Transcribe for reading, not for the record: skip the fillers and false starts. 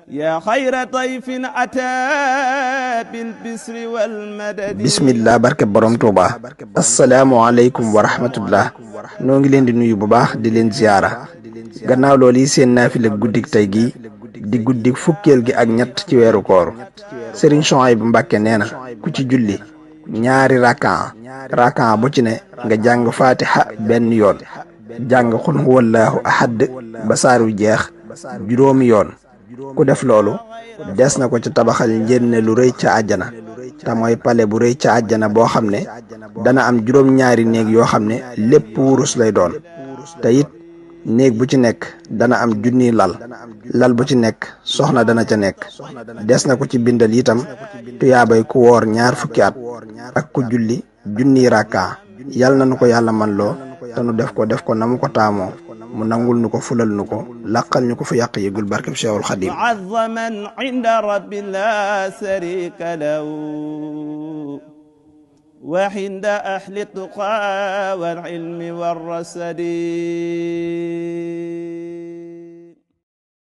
yaa xayra dayfin ataa bil bisri wal madadi. bismillah barke borom Touba. asalaamualeykum wa rahmatullah. noo ngi leen di nuyu bu baax di leen ziyaara. gannaaw loolu yi seen naafila guddik tey gi di guddik fukkeel gi ak ñett ci weeru koor. Sëriñ Souhaïbou Mbacké nee na ku ci julli ñaari rakan bu ci ne nga jàng fatiha benn yoon, jàng xul huwallaahu ahad ba saar wi jeex juróomi yoon. ku def loolu des na ko ci tabaxal njënne lu rëy ca àjjana, te mooy pale bu rëy ca àjjana boo xam ne dana am juróom-ñaari néeg yoo xam ne lépp wurus lay doon, te it néeg bu ci nekk dana am junniy lal bu ci nekk soxna dana ca nekk. des na ko ci bindal itam tuyaabay ku woor 20 fukki at ak ku julli junniy rakka. yal na nu ko yàlla man loo te nu def ko na mu ko taamoo, mu nangul nu ko fulal nu ko laqal ñu ko fi yàq yëgul barkeb Cheikhul Khadim. mu'azzaman inda rabbi la sharika lahu wa inda ahli tuqa wal ilmi war rasadi.